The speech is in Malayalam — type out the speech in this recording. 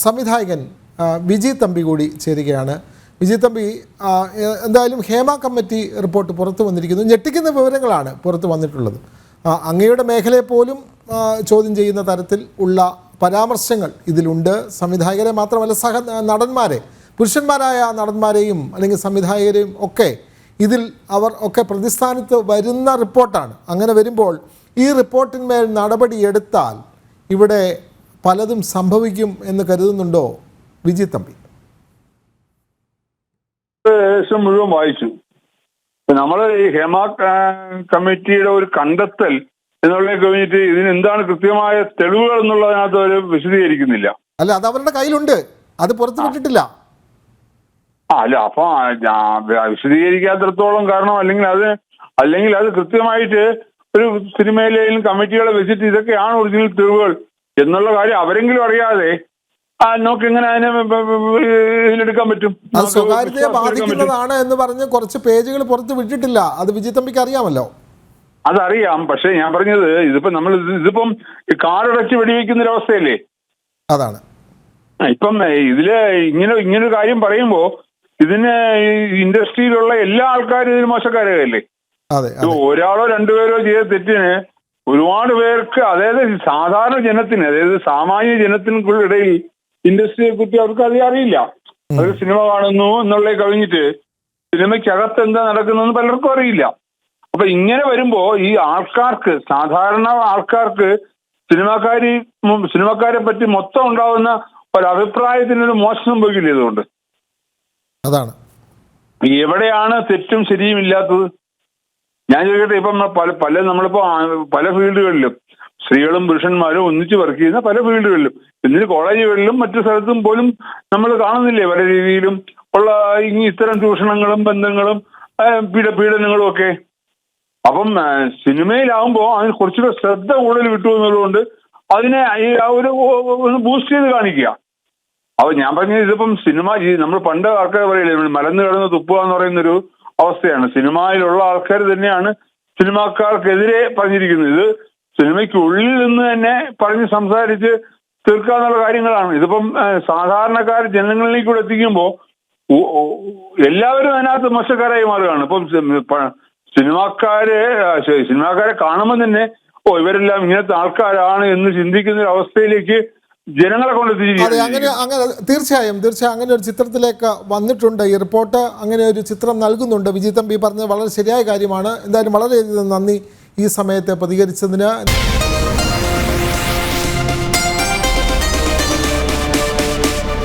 സംവിധായകൻ വിജി തമ്പി കൂടി ചേരുകയാണ്. വിജി തമ്പി, എന്തായാലും ഹേമ കമ്മിറ്റി റിപ്പോർട്ട് പുറത്തു വന്നിരിക്കുന്നു. ഞെട്ടിക്കുന്ന വിവരങ്ങളാണ് പുറത്തു വന്നിട്ടുള്ളത്. അങ്ങയുടെ മേഖലയെ പോലും ചോദ്യം ചെയ്യുന്ന തരത്തിൽ ഉള്ള പരാമർശങ്ങൾ ഇതിലുണ്ട്. സംവിധായകരെ മാത്രമല്ല, നടന്മാരെ, പുരുഷന്മാരായ നടന്മാരെയും അല്ലെങ്കിൽ സംവിധായകരെയും ഒക്കെ ഇതിൽ അവർ ഒക്കെ പ്രതിസ്ഥാനത്ത് വരുന്ന റിപ്പോർട്ടാണ്. അങ്ങനെ വരുമ്പോൾ ഈ റിപ്പോർട്ടിന്മേൽ നടപടിയെടുത്താൽ ഇവിടെ പലതും സംഭവിക്കും എന്ന് കരുതുന്നുണ്ടോ വിജി തമ്പി? മുഴുവൻ വായിച്ചു. നമ്മൾ ഈ ഹേമ കമ്മിറ്റിയുടെ ഒരു കണ്ടെത്തൽ എന്നുള്ളത് കഴിഞ്ഞിട്ട് ഇതിന് എന്താണ് കൃത്യമായ തെളിവുകൾ എന്നുള്ളതിനകത്ത് അവർ വിശദീകരിക്കുന്നില്ല. അല്ല, അത് അവരുടെ കയ്യിലുണ്ട്, അത് പുറത്തുവിട്ടിട്ടില്ല. അല്ല, അപ്പൊ വിശദീകരിക്കാത്തിടത്തോളം കാരണം അല്ലെങ്കിൽ അത് കൃത്യമായിട്ട് ഒരു സിനിമയിലെയും കമ്മിറ്റികളെ വെച്ചിട്ട് ഇതൊക്കെയാണ് ഒറിജിനൽ തെളിവുകൾ എന്നുള്ള കാര്യം അവരെങ്കിലും അറിയാതെ നോക്ക് എങ്ങനെ അതിനെ ഇതിലെടുക്കാൻ പറ്റും? അത് സ്വകാര്യതയെ ബാധിക്കുന്നതാണ് എന്ന് പറഞ്ഞ് കുറച്ച് പേജുകൾ പുറത്ത് വിട്ടിട്ടില്ല. അത് വിജി തമ്പിക്ക് അറിയാമല്ലോ. അതറിയാം. പക്ഷെ ഞാൻ പറഞ്ഞത് ഇതിപ്പം കാടടച്ച് വെടിവെക്കുന്നൊരവസ്ഥയല്ലേ. അതാണ് ഇപ്പം ഇങ്ങനൊരു കാര്യം പറയുമ്പോ ഇതിന് ഇൻഡസ്ട്രിയിലുള്ള എല്ലാ ആൾക്കാരും ഇതിന് മോശക്കാരല്ലേ. ഒരാളോ രണ്ടുപേരോ ചെയ്ത തെറ്റിന് ഒരുപാട് പേർക്ക്, അതായത് സാധാരണ ജനത്തിന്, അതായത് സാമാന്യ ജനത്തിനിടയിൽ ഇൻഡസ്ട്രിയെ കുറിച്ച് അവർക്ക് അധികം അറിയില്ല. അവർ സിനിമ കാണുന്നു എന്നുള്ള കഴിഞ്ഞിട്ട് സിനിമയ്ക്കകത്ത് എന്താ നടക്കുന്നതെന്ന് പലർക്കും അറിയില്ല. അപ്പൊ ഇങ്ങനെ വരുമ്പോ ഈ ആൾക്കാർക്ക്, സാധാരണ ആൾക്കാർക്ക് സിനിമക്കാരെ പറ്റി മൊത്തം ഉണ്ടാവുന്ന ഒരു അഭിപ്രായത്തിനൊരു മോശം സംഭവിക്കില്ല. ഇതുകൊണ്ട് അതാണ് എവിടെയാണ് തെറ്റും ശരിയും ഇല്ലാത്തത്. ഞാൻ ചോദിക്കട്ടെ, ഇപ്പം നമ്മളിപ്പോ പല ഫീൽഡുകളിലും സ്ത്രീകളും പുരുഷന്മാരും ഒന്നിച്ച് വർക്ക് ചെയ്യുന്ന പല ഫീൽഡുകളിലും, എന്നിട്ട് കോളേജുകളിലും മറ്റു സ്ഥലത്തും പോലും നമ്മൾ കാണുന്നില്ലേ പല രീതിയിലും ഉള്ള ഇത്തരം ചൂഷണങ്ങളും ബന്ധങ്ങളും പീഡനങ്ങളും ഒക്കെ. അപ്പം സിനിമയിലാവുമ്പോൾ അതിന് കുറച്ചുകൂടെ ശ്രദ്ധ കൂടുതൽ കിട്ടും എന്നുള്ളതുകൊണ്ട് അതിനെ ഒരു ബൂസ്റ്റ് ചെയ്ത് കാണിക്കുക. അപ്പൊ ഞാൻ പറഞ്ഞത് ഇതിപ്പം നമ്മൾ പണ്ട് ആൾക്കാർ പറയില്ലേ, മലന്ന് കിടന്ന് തുപ്പുക എന്ന് പറയുന്നൊരു അവസ്ഥയാണ്. സിനിമയിലുള്ള ആൾക്കാർ തന്നെയാണ് സിനിമാക്കാർക്കെതിരെ പറഞ്ഞിരിക്കുന്നത്. ഇത് സിനിമയ്ക്കുള്ളിൽ നിന്ന് തന്നെ പറഞ്ഞ് സംസാരിച്ച് തീർക്കാന്നുള്ള കാര്യങ്ങളാണ്. ഇതിപ്പം സാധാരണക്കാർ ജനങ്ങളിലേക്ക് കൂടെ എത്തിക്കുമ്പോൾ എല്ലാവരും അതിനകത്ത് മോശക്കാരായി മാറുകയാണ്. ഇപ്പം സിനിമാക്കാരെ കാണുമ്പോൾ തന്നെ ഇവരെല്ലാം ഇങ്ങനത്തെ ആൾക്കാരാണ് എന്ന് ചിന്തിക്കുന്ന ഒരു അവസ്ഥയിലേക്ക് ജനങ്ങളെ കൊണ്ടെത്തിച്ചിരിക്കുന്നത്. അങ്ങനെ തീർച്ചയായും അങ്ങനെ ഒരു ചിത്രത്തിലേക്ക് വന്നിട്ടുണ്ട്. ഈ റിപ്പോർട്ട് അങ്ങനെ ഒരു ചിത്രം നൽകുന്നുണ്ട്. വിജി തമ്പി പറഞ്ഞത് വളരെ ശരിയായ കാര്യമാണ്. എന്തായാലും വളരെയധികം നന്ദി ഈ സമയത്ത് പ്രതികരിച്ചതിന്.